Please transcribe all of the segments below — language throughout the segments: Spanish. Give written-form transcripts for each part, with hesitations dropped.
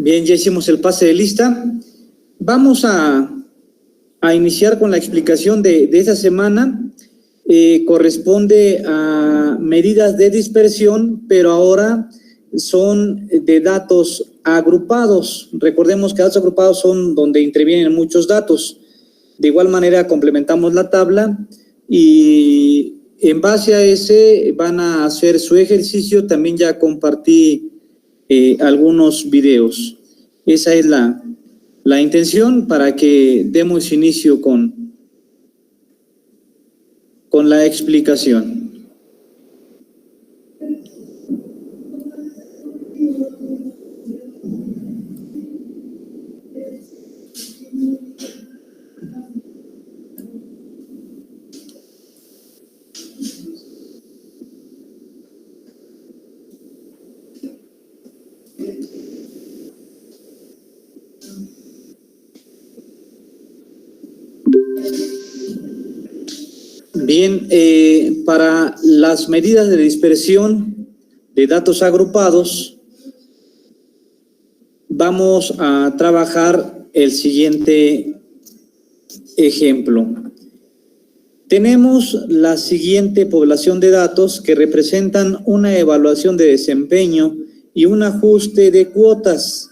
Bien, ya hicimos el pase de lista. Vamos a iniciar con la explicación de esta semana. Corresponde a medidas de dispersión, pero ahora son de datos agrupados. Recordemos que datos agrupados son donde intervienen muchos datos. De igual manera complementamos la tabla y en base a ese van a hacer su ejercicio. También ya compartí algunos videos. Esa es la intención para que demos inicio con la explicación. Bien, para las medidas de dispersión de datos agrupados, vamos a trabajar el siguiente ejemplo. Tenemos la siguiente población de datos que representan una evaluación de desempeño y un ajuste de cuotas.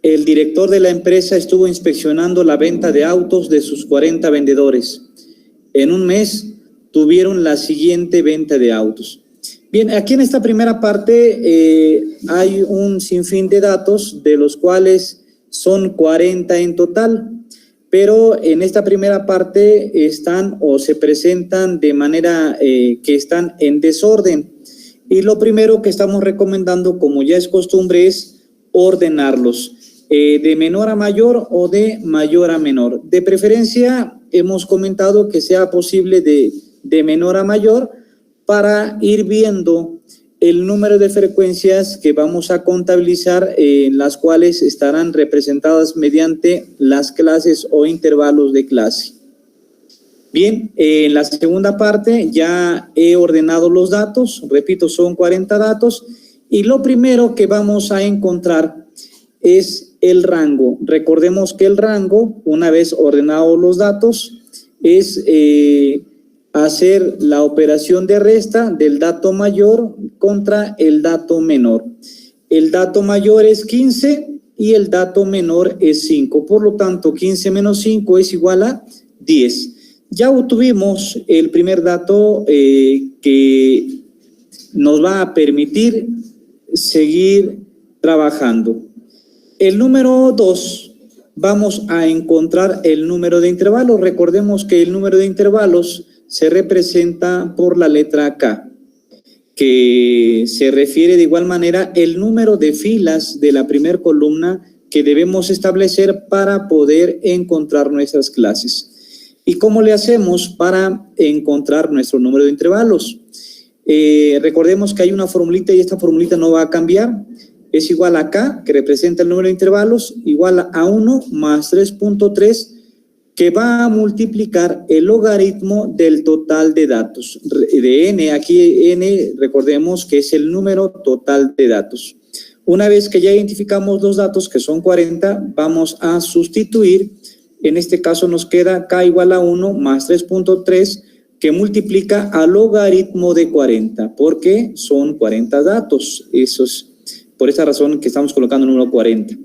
El director de la empresa estuvo inspeccionando la venta de autos de sus 40 vendedores. En un mes tuvieron la siguiente venta de autos. Bien, aquí en esta primera parte hay un sinfín de datos, de los cuales son 40 en total, pero en esta primera parte están o se presentan de manera que están en desorden. Y lo primero que estamos recomendando, como ya es costumbre, es ordenarlos de menor a mayor o de mayor a menor. De preferencia, hemos comentado que sea posible de menor a mayor para ir viendo el número de frecuencias que vamos a contabilizar, las cuales estarán representadas mediante las clases o intervalos de clase. Bien, en la segunda parte ya he ordenado los datos, repito, son 40 datos, y lo primero que vamos a encontrar es el rango. Recordemos que el rango, una vez ordenados los datos, es hacer la operación de resta del dato mayor contra el dato menor. El dato mayor es 15 y el dato menor es 5. Por lo tanto, 15 menos 5 es igual a 10. Ya obtuvimos el primer dato que nos va a permitir seguir trabajando. El número 2, vamos a encontrar el número de intervalos. Recordemos que el número de intervalos se representa por la letra K, que se refiere de igual manera el número de filas de la primera columna que debemos establecer para poder encontrar nuestras clases. ¿Y cómo le hacemos para encontrar nuestro número de intervalos? Recordemos que hay una formulita y esta formulita no va a cambiar. Es igual a K, que representa el número de intervalos, igual a 1 más 3.3, que va a multiplicar el logaritmo del total de datos. De N, aquí N, recordemos que es el número total de datos. Una vez que ya identificamos los datos, que son 40, vamos a sustituir. En este caso nos queda K igual a 1 más 3.3, que multiplica al logaritmo de 40, porque son 40 datos. Eso es por esa razón que estamos colocando el número 40.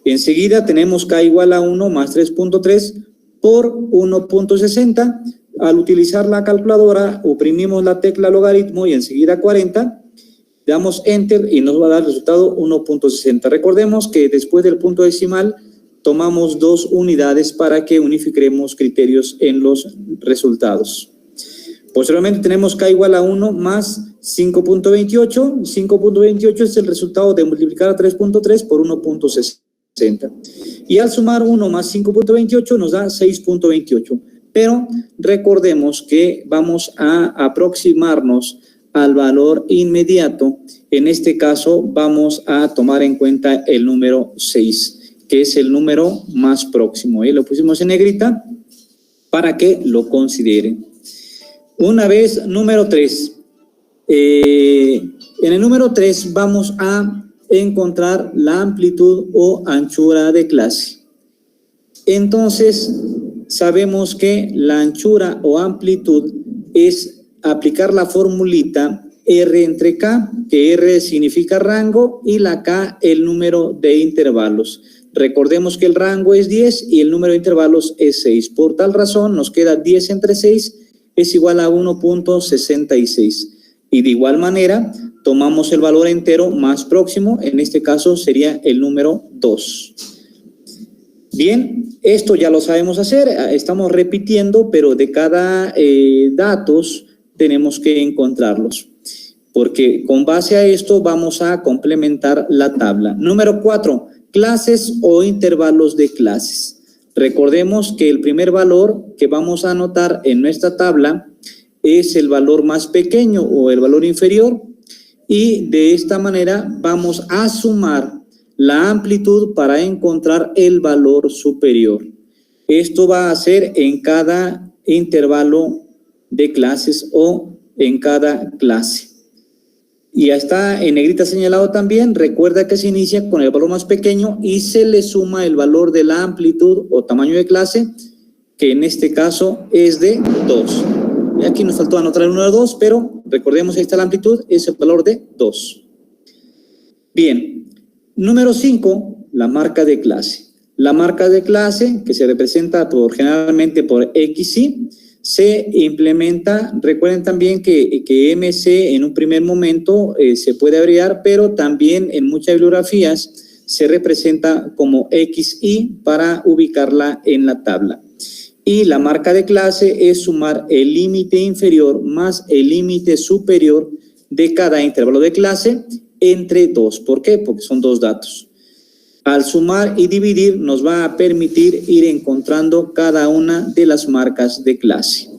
Enseguida tenemos K igual a 1 más 3.3 por 1.60. Al utilizar la calculadora, oprimimos la tecla logaritmo y enseguida 40. Damos Enter y nos va a dar el resultado 1.60. Recordemos que después del punto decimal tomamos 2 unidades para que unifiquemos criterios en los resultados. Posteriormente tenemos K igual a 1 más 5.28. 5.28 es el resultado de multiplicar a 3.3 por 1.60. Y al sumar 1 más 5.28 nos da 6.28. Pero recordemos que vamos a aproximarnos al valor inmediato. En este caso vamos a tomar en cuenta el número 6, que es el número más próximo. Lo pusimos en negrita para que lo consideren. Una vez, número 3. En el número 3 vamos a encontrar la amplitud o anchura de clase. Entonces, sabemos que la anchura o amplitud es aplicar la formulita R entre K, que R significa rango y la K el número de intervalos. Recordemos que el rango es 10 y el número de intervalos es 6. Por tal razón, nos queda 10 entre 6 es igual a 1.66. Y de igual manera, tomamos el valor entero más próximo, en este caso sería el número 2. Bien, esto ya lo sabemos hacer, estamos repitiendo, pero de cada datos tenemos que encontrarlos, porque con base a esto vamos a complementar la tabla. Número 4, clases o intervalos de clases. Recordemos que el primer valor que vamos a anotar en nuestra tabla es el valor más pequeño o el valor inferior, y de esta manera vamos a sumar la amplitud para encontrar el valor superior. Esto va a ser en cada intervalo de clases o en cada clase. Y ya está en negrita señalado también. Recuerda que se inicia con el valor más pequeño y se le suma el valor de la amplitud o tamaño de clase, que en este caso es de 2. Y aquí nos faltó anotar el número 2, pero recordemos que ahí está la amplitud, es el valor de 2. Bien. Número 5, la marca de clase. La marca de clase, que se representa generalmente por XY, se implementa. Recuerden también que MC en un primer momento se puede abreviar, pero también en muchas bibliografías se representa como XY para ubicarla en la tabla. Y la marca de clase es sumar el límite inferior más el límite superior de cada intervalo de clase entre 2. ¿Por qué? Porque son 2 datos. Al sumar y dividir nos va a permitir ir encontrando cada una de las marcas de clase.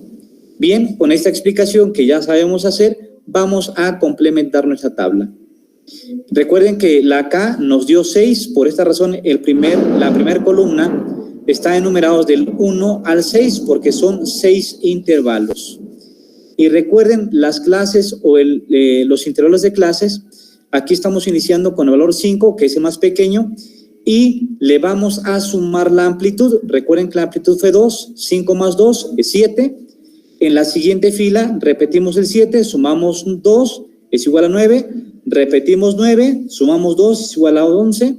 Bien, con esta explicación que ya sabemos hacer, vamos a complementar nuestra tabla. Recuerden que la K nos dio 6, por esta razón la primera columna está enumerados del 1 al 6 porque son 6 intervalos. Y recuerden las clases o los intervalos de clases. Aquí estamos iniciando con el valor 5, que es el más pequeño, y le vamos a sumar la amplitud. Recuerden que la amplitud fue 2, 5 más 2 es 7. En la siguiente fila repetimos el 7, sumamos 2, es igual a 9. Repetimos 9, sumamos 2, es igual a 11.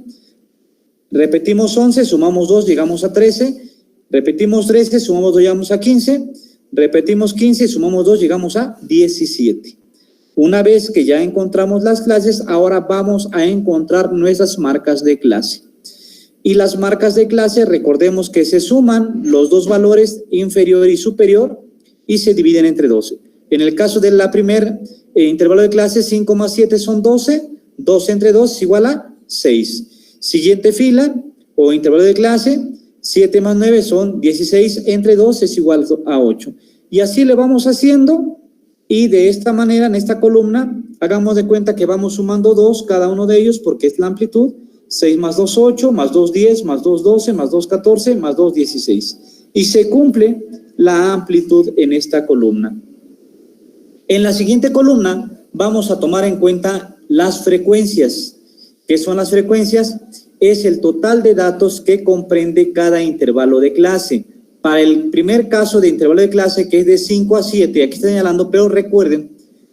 Repetimos 11, sumamos 2, llegamos a 13. Repetimos 13, sumamos 2, llegamos a 15. Repetimos 15, sumamos 2, llegamos a 17. Una vez que ya encontramos las clases, ahora vamos a encontrar nuestras marcas de clase. Y las marcas de clase, recordemos que se suman los dos valores inferior y superior y se dividen entre 12. En el caso de la primer intervalo de clase, 5 más 7 son 12. 12 entre 2 es igual a 6. Siguiente fila o intervalo de clase, 7 más 9 son 16 entre 2 es igual a 8. Y así le vamos haciendo. Y de esta manera, en esta columna, hagamos de cuenta que vamos sumando 2 cada uno de ellos porque es la amplitud. 6 más 2, 8, más 2, 10, más 2, 12, más 2, 14, más 2, 16. Y se cumple la amplitud en esta columna. En la siguiente columna vamos a tomar en cuenta las frecuencias. ¿Qué son las frecuencias? Es el total de datos que comprende cada intervalo de clase. Para el primer caso de intervalo de clase, que es de 5 a 7, aquí está señalando, pero recuerden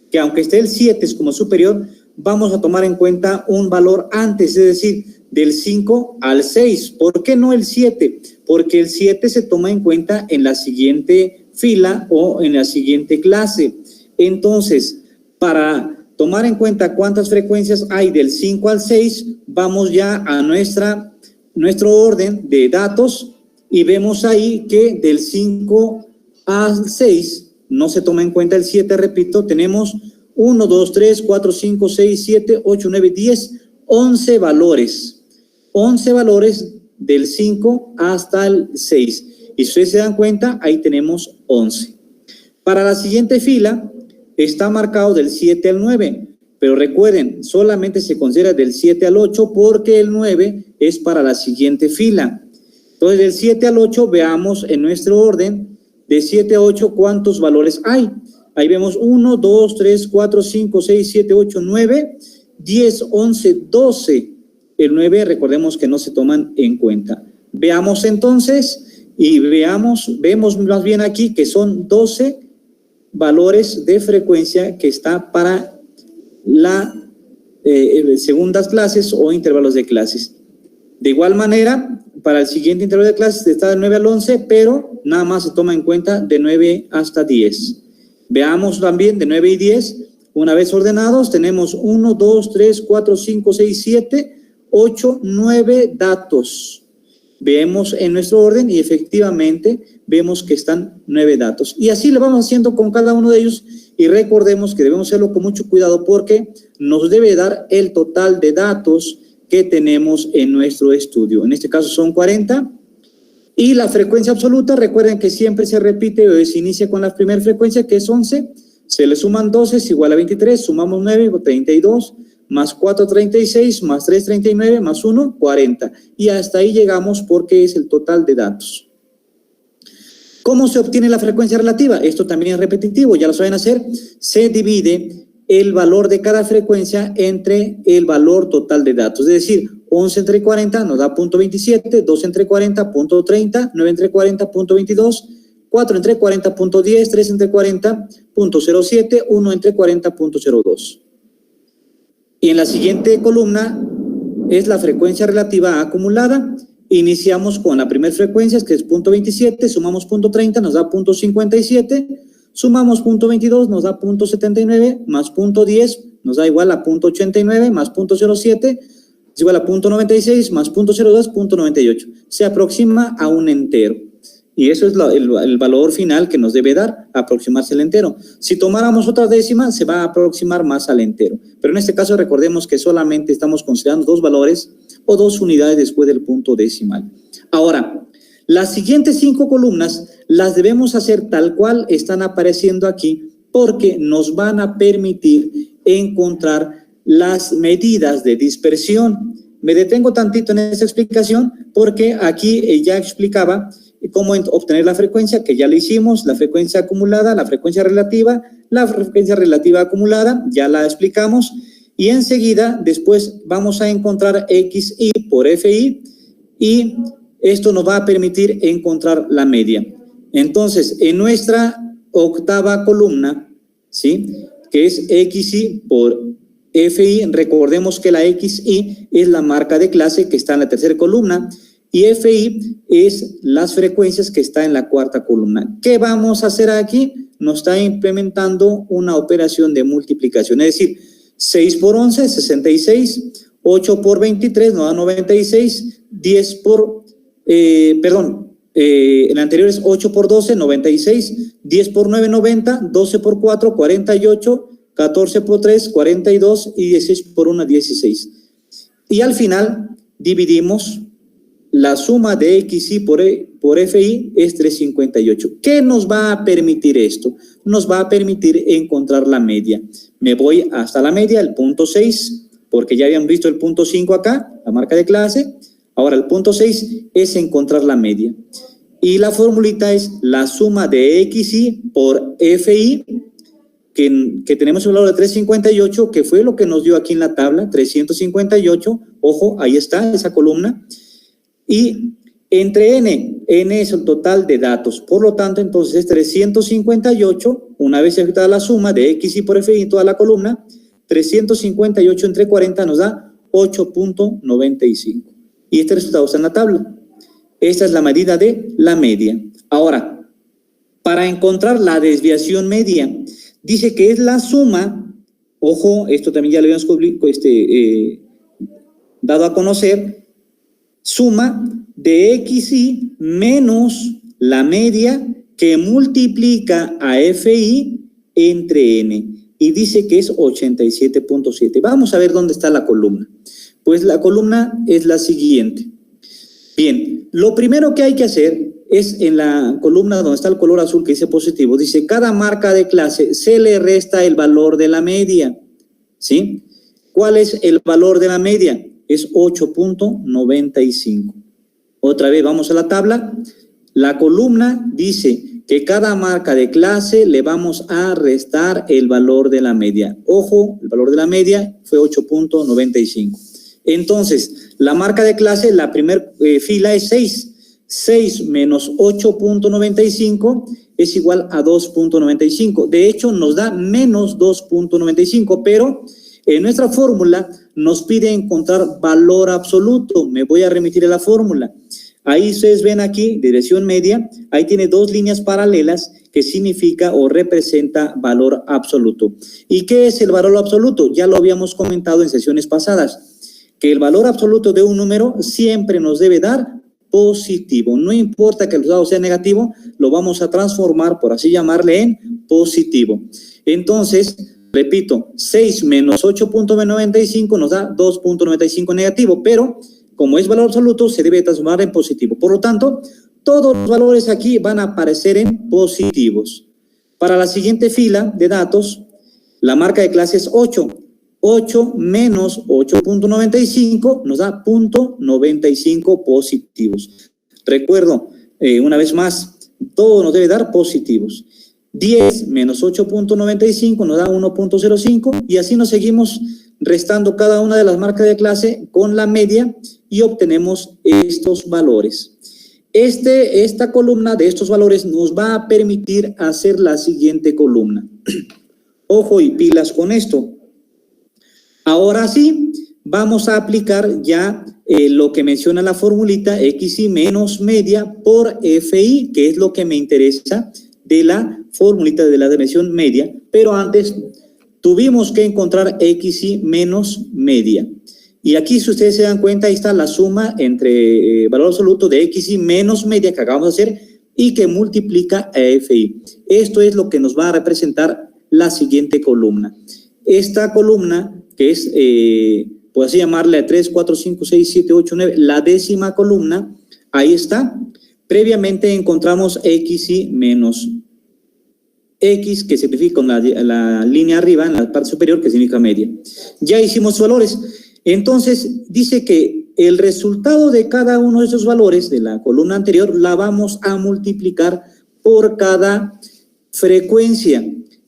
que aunque esté el 7 como superior, vamos a tomar en cuenta un valor antes, es decir, del 5 al 6. ¿Por qué no el 7? Porque el 7 se toma en cuenta en la siguiente fila o en la siguiente clase. Entonces, para tomar en cuenta cuántas frecuencias hay del 5 al 6, vamos ya a nuestro orden de datos. Y vemos ahí que del 5 al 6 no se toma en cuenta el 7, repito, tenemos 1, 2, 3, 4, 5, 6, 7, 8, 9, 10, 11 valores. 11 valores del 5 hasta el 6. Y si ustedes se dan cuenta, ahí tenemos 11. Para la siguiente fila está marcado del 7 al 9. Pero recuerden, solamente se considera del 7 al 8 porque el 9 es para la siguiente fila. Entonces, del 7 al 8, veamos en nuestro orden, de 7 a 8, ¿cuántos valores hay? Ahí vemos 1, 2, 3, 4, 5, 6, 7, 8, 9. 10, 11, 12. El 9, recordemos que no se toman en cuenta. Veamos entonces y vemos más bien aquí que son 12 valores de frecuencia que está para las segundas clases o intervalos de clases. De igual manera, para el siguiente intervalo de clases está del 9 al 11, pero nada más se toma en cuenta de 9 hasta 10. Veamos también de 9 y 10, una vez ordenados, tenemos 1, 2, 3, 4, 5, 6, 7, 8, 9 datos. Vemos en nuestro orden y efectivamente vemos que están 9 datos. Y así lo vamos haciendo con cada uno de ellos y recordemos que debemos hacerlo con mucho cuidado porque nos debe dar el total de datos que tenemos en nuestro estudio. En este caso son 40. Y la frecuencia absoluta, recuerden que siempre se repite o se inicia con la primera frecuencia que es 11. Se le suman 12, es igual a 23, sumamos 9, 32, más 4, 36, más 3, 39, más 1, 40. Y hasta ahí llegamos porque es el total de datos. ¿Cómo se obtiene la frecuencia relativa? Esto también es repetitivo, ya lo saben hacer. Se divide el valor de cada frecuencia entre el valor total de datos. Es decir, 11 entre 40 nos da 0.27, 2 entre 40, 0.30, 9 entre 40, 0.22, 4 entre 40, 0.10, 3 entre 40, 0.07, 1 entre 40, 0.02. Y en la siguiente columna es la frecuencia relativa acumulada. Iniciamos con la primera frecuencia, que es 0.27, sumamos 0.30, nos da 0.57, sumamos 0.22, nos da 0.79, más 0.10, nos da igual a 0.89, más 0.07, es igual a 0.96, más 0.02, 0.98. Se aproxima a un entero. Y eso es el valor final que nos debe dar, aproximarse al entero. Si tomáramos otra décima, se va a aproximar más al entero. Pero en este caso recordemos que solamente estamos considerando 2 valores o 2 unidades después del punto decimal. Ahora, las siguientes 5 columnas las debemos hacer tal cual están apareciendo aquí porque nos van a permitir encontrar las medidas de dispersión. Me detengo tantito en esta explicación porque aquí ya explicaba cómo obtener la frecuencia, que ya le hicimos, la frecuencia acumulada, la frecuencia relativa acumulada, ya la explicamos, y enseguida después vamos a encontrar XI por FI, y esto nos va a permitir encontrar la media. Entonces, en nuestra octava columna, ¿sí?, que es XI por FI, recordemos que la XI es la marca de clase que está en la tercera columna, y FI es las frecuencias que está en la cuarta columna. ¿Qué vamos a hacer aquí? Nos está implementando una operación de multiplicación, es decir, 6 por 11, 66, 8 por 23 nos da 96, 10 por, el anterior es 8 por 12, 96, 10 por 9, 90, 12 por 4, 48, 14 por 3, 42 y 16 por 1, 16. Y al final dividimos. La suma de XI por FI es 358. ¿Qué nos va a permitir esto? Nos va a permitir encontrar la media. Me voy hasta la media, el punto 6, porque ya habían visto el punto 5 acá, la marca de clase. Ahora el punto 6 es encontrar la media. Y la formulita es la suma de XI por FI, que tenemos el valor de 358, que fue lo que nos dio aquí en la tabla, 358. Ojo, ahí está esa columna. Y entre N es el total de datos, por lo tanto, entonces es 358, una vez ejecutada la suma de XI por FI en toda la columna, 358 entre 40 nos da 8.95. Y este resultado está en la tabla. Esta es la medida de la media. Ahora, para encontrar la desviación media, dice que es la suma, ojo, esto también ya lo habíamos dado a conocer, suma de XI menos la media que multiplica a FI entre N. Y dice que es 87.7. Vamos a ver dónde está la columna. Pues la columna es la siguiente. Bien, lo primero que hay que hacer es en la columna donde está el color azul que dice positivo, dice cada marca de clase se le resta el valor de la media. ¿Sí? ¿Cuál es el valor de la media? Es 8.95. Otra vez vamos a la tabla. La columna dice que cada marca de clase le vamos a restar el valor de la media. Ojo, el valor de la media fue 8.95. Entonces, la marca de clase, la primera fila es 6. 6 menos 8.95 es igual a 2.95. De hecho, nos da menos 2.95, pero en nuestra fórmula nos pide encontrar valor absoluto. Me voy a remitir a la fórmula. Ahí ustedes ven aquí, dirección media, ahí tiene dos líneas paralelas que significa o representa valor absoluto. ¿Y qué es el valor absoluto? Ya lo habíamos comentado en sesiones pasadas, que el valor absoluto de un número siempre nos debe dar positivo. No importa que el resultado sea negativo, lo vamos a transformar, por así llamarle, en positivo. Entonces, repito, 6 menos 8.95 nos da 2.95 negativo, pero como es valor absoluto, se debe transformar en positivo. Por lo tanto, todos los valores aquí van a aparecer en positivos. Para la siguiente fila de datos, la marca de clase es 8. 8 menos 8.95 nos da 0.95 positivos. Recuerdo, una vez más, todo nos debe dar positivos. 10 menos 8.95 nos da 1.05 y así nos seguimos restando cada una de las marcas de clase con la media y obtenemos estos valores. Esta columna de estos valores nos va a permitir hacer la siguiente columna. Ojo y pilas con esto. Ahora sí, vamos a aplicar ya lo que menciona la formulita XI menos media por FI, que es lo que me interesa de la formulita de la dimensión media, pero antes tuvimos que encontrar XI menos media. Y aquí, si ustedes se dan cuenta, ahí está la suma entre valor absoluto de XI menos media que acabamos de hacer y que multiplica a FI. Esto es lo que nos va a representar la siguiente columna. Esta columna, que es, por así llamarle, 3, 4, 5, 6, 7, 8, 9, la décima columna, ahí está. Previamente encontramos XI menos X, que significa con la línea arriba, en la parte superior, que significa media. Ya hicimos valores. Entonces, dice que el resultado de cada uno de esos valores de la columna anterior la vamos a multiplicar por cada frecuencia.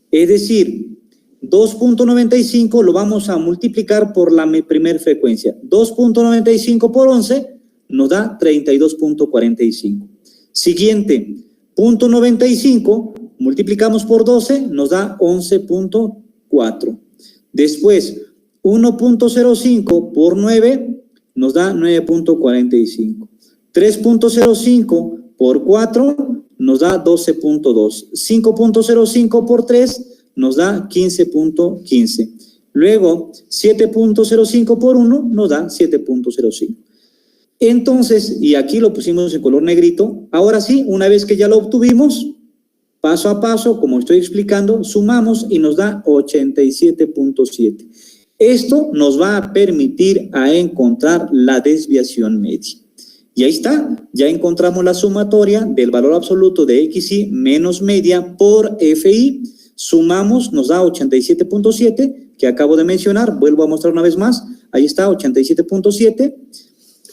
Es decir, 2.95 lo vamos a multiplicar por la primera frecuencia. 2.95 por 11 nos da 32.45. Siguiente, 0.95 multiplicamos por 12, nos da 11.4. Después, 1.05 por 9 nos da 9.45. 3.05 por 4 nos da 12.2. 5.05 por 3 nos da 15.15. Luego, 7.05 por 1 nos da 7.05. Entonces, y aquí lo pusimos en color negrito, ahora sí, una vez que ya lo obtuvimos, paso a paso, como estoy explicando, sumamos y nos da 87.7. Esto nos va a permitir a encontrar la desviación media. Y ahí está, ya encontramos la sumatoria del valor absoluto de XI menos media por FI. Sumamos, nos da 87.7, que acabo de mencionar, vuelvo a mostrar una vez más, ahí está, 87.7,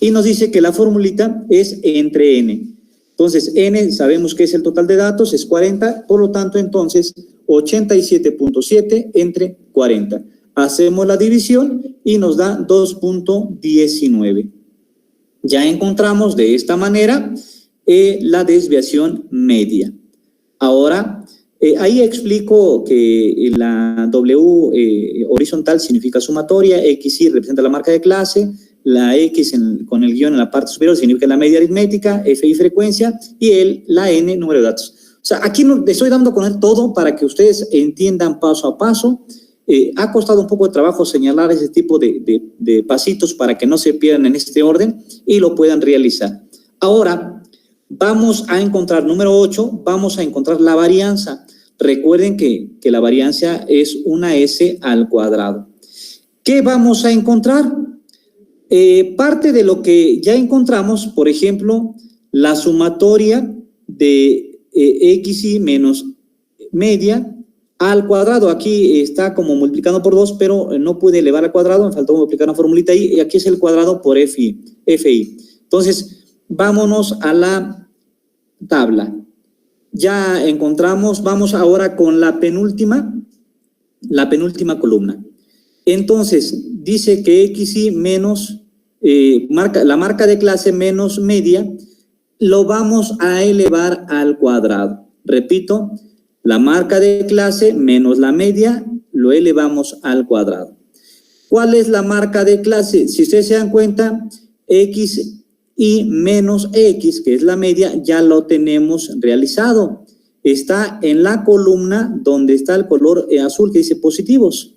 y nos dice que la formulita es entre N. Entonces, N sabemos que es el total de datos, es 40, por lo tanto, entonces, 87.7 entre 40. Hacemos la división y nos da 2.19. Ya encontramos de esta manera la desviación media. Ahora, ahí explico que la W horizontal significa sumatoria, XI representa la marca de clase, la X con el guión en la parte superior significa la media aritmética, FI frecuencia y la N número de datos. O sea, aquí les estoy dando con todo para que ustedes entiendan paso a paso. Ha costado un poco de trabajo señalar ese tipo de pasitos para que no se pierdan en este orden y lo puedan realizar. Ahora, vamos a encontrar, número 8, vamos a encontrar la varianza. Recuerden que la varianza es una S al cuadrado. ¿Qué vamos a encontrar? Parte de lo que ya encontramos, por ejemplo, la sumatoria de XI menos media al cuadrado. Aquí está como multiplicando por 2, pero no pude elevar al cuadrado, me faltó multiplicar una formulita ahí, y aquí es el cuadrado por FI. Entonces, vámonos a la tabla. ya encontramos, vamos ahora con la penúltima columna. Entonces, dice que XY menos, la marca de clase menos media, lo vamos a elevar al cuadrado. Repito, la marca de clase menos la media, lo elevamos al cuadrado. ¿Cuál es la marca de clase? Si ustedes se dan cuenta, XY menos X, que es la media, ya lo tenemos realizado. Está en la columna donde está el color azul que dice positivos.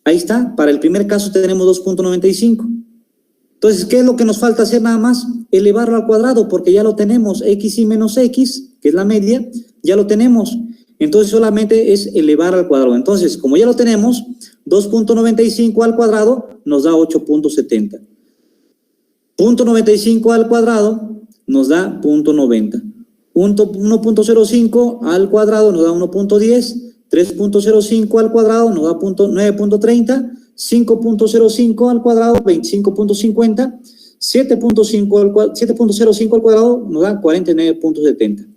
Ahí está, para el primer caso tenemos 2.95. Entonces, ¿qué es lo que nos falta hacer nada más? Elevarlo al cuadrado, porque ya lo tenemos, XY menos X, que es la media, ya lo tenemos. Entonces, solamente es elevar al cuadrado. Entonces, como ya lo tenemos, 2.95 al cuadrado nos da 8.70. 0.95 al cuadrado nos da 0.90. 1.05 al cuadrado nos da 1.10. 3.05 al cuadrado nos da 9.30, 5.05 al cuadrado 25.50, 7.05 al cuadrado nos da 49.70.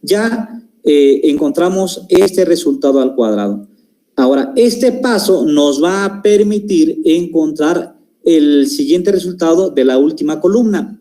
Ya encontramos este resultado al cuadrado. Ahora, este paso nos va a permitir encontrar el siguiente resultado de la última columna.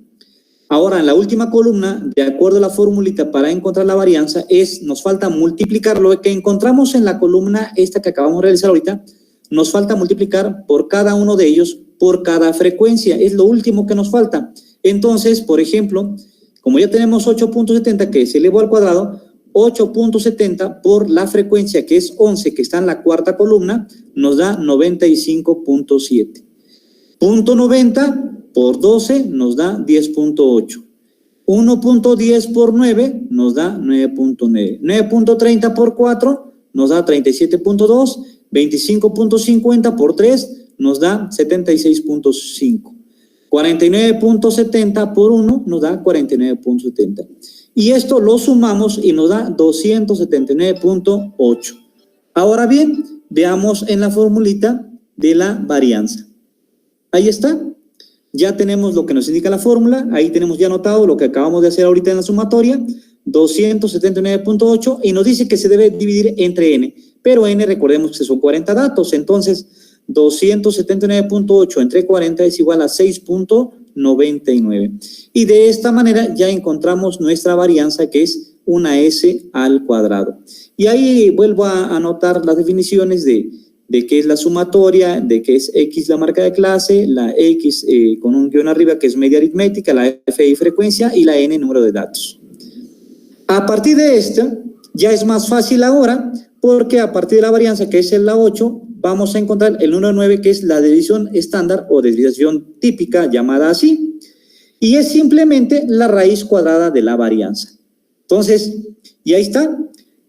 Ahora, en la última columna, de acuerdo a la formulita para encontrar la varianza, nos falta multiplicar lo que encontramos en la columna esta que acabamos de realizar ahorita, nos falta multiplicar por cada uno de ellos, por cada frecuencia, es lo último que nos falta. Entonces, por ejemplo, como ya tenemos 8.70 que se elevó al cuadrado, 8.70 por la frecuencia que es 11, que está en la cuarta columna, nos da 95.7. 0.90 por 12 nos da 10.8. 1.10 por 9 nos da 9.9. 9.30 por 4 nos da 37.2. 25.50 por 3 nos da 76.5. 49.70 por 1 nos da 49.70. Y esto lo sumamos y nos da 279.8. Ahora bien, veamos en la formulita de la varianza. Ahí está. Ya tenemos lo que nos indica la fórmula. Ahí tenemos ya anotado lo que acabamos de hacer ahorita en la sumatoria. 279.8 y nos dice que se debe dividir entre n. Pero n, recordemos que son 40 datos. Entonces, 279.8 entre 40 es igual a 6.99. Y de esta manera ya encontramos nuestra varianza, que es una S al cuadrado. Y ahí vuelvo a anotar las definiciones de qué es la sumatoria, de qué es X la marca de clase, la X con un guión arriba que es media aritmética, la FI frecuencia y la N número de datos. A partir de esto ya es más fácil ahora, porque a partir de la varianza que es la 8, vamos a encontrar el número 9 que es la desviación estándar o desviación típica llamada así. Y es simplemente la raíz cuadrada de la varianza. Entonces, y ahí está.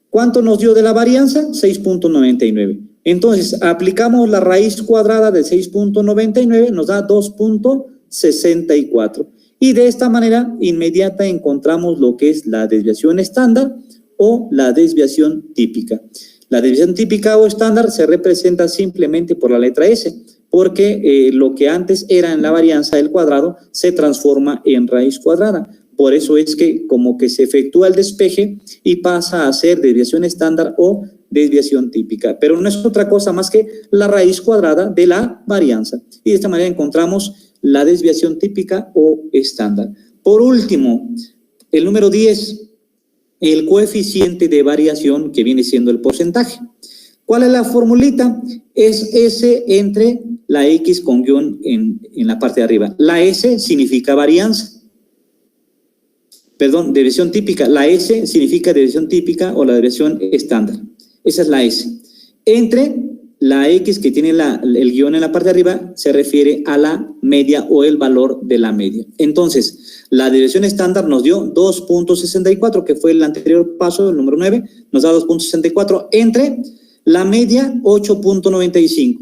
¿Cuánto nos dio de la varianza? 6.99. Entonces, aplicamos la raíz cuadrada de 6.99, nos da 2.64. Y de esta manera inmediata encontramos lo que es la desviación estándar o la desviación típica. La desviación típica o estándar se representa simplemente por la letra S, porque lo que antes era en la varianza del cuadrado se transforma en raíz cuadrada. Por eso es que como que se efectúa el despeje y pasa a ser desviación estándar o desviación típica, pero no es otra cosa más que la raíz cuadrada de la varianza. Y de esta manera encontramos la desviación típica o estándar. Por último, el número 10, el coeficiente de variación, que viene siendo el porcentaje. ¿Cuál es la formulita? Es S entre la X con guión en la parte de arriba. La S significa varianza. Perdón, desviación típica. La S significa desviación típica o la desviación estándar. Esa es la S. Entre la X que tiene el guión en la parte de arriba se refiere a la media o el valor de la media. Entonces, la desviación estándar nos dio 2.64, que fue el anterior paso, el número 9, nos da 2.64 entre la media 8.95.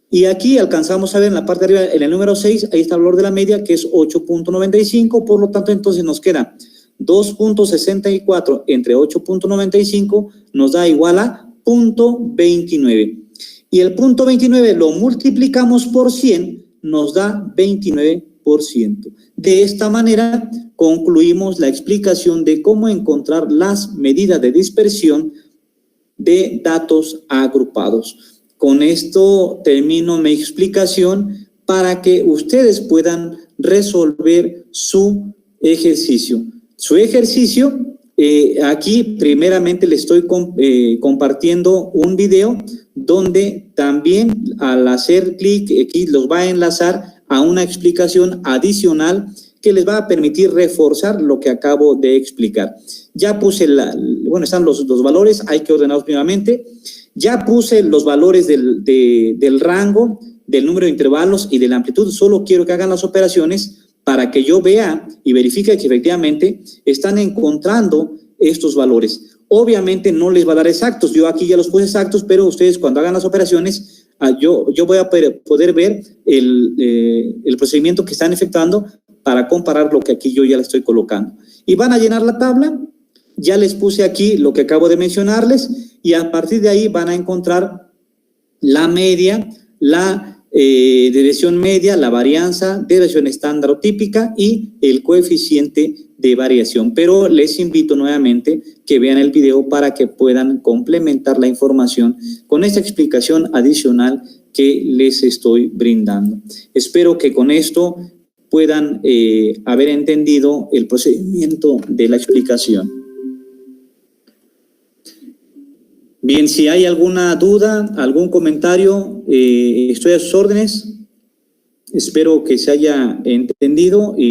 Y aquí alcanzamos a ver en la parte de arriba, en el número 6, ahí está el valor de la media, que es 8.95, por lo tanto, entonces nos queda 2.64 entre 8.95 nos da igual a 0.29. Y el 0.29 lo multiplicamos por 100, nos da 29 20%. De esta manera, concluimos la explicación de cómo encontrar las medidas de dispersión de datos agrupados. Con esto termino mi explicación para que ustedes puedan resolver su ejercicio. Su ejercicio, aquí primeramente les estoy compartiendo un video donde también al hacer clic aquí los va a enlazar a una explicación adicional que les va a permitir reforzar lo que acabo de explicar. Ya puse, bueno, están los valores, hay que ordenarlos primeramente. Ya puse los valores del rango, del número de intervalos y de la amplitud. Solo quiero que hagan las operaciones para que yo vea y verifique que efectivamente están encontrando estos valores. Obviamente no les va a dar exactos, yo aquí ya los puse exactos, pero ustedes cuando hagan las operaciones, yo voy a poder ver el procedimiento que están efectuando para comparar lo que aquí yo ya le estoy colocando. Y van a llenar la tabla, ya les puse aquí lo que acabo de mencionarles, y a partir de ahí van a encontrar la media, la desviación media, la varianza, desviación estándar o típica y el coeficiente de variación. Pero les invito nuevamente que vean el video para que puedan complementar la información con esta explicación adicional que les estoy brindando. Espero que con esto puedan haber entendido el procedimiento de la explicación. Bien, si hay alguna duda, algún comentario, estoy a sus órdenes. Espero que se haya entendido y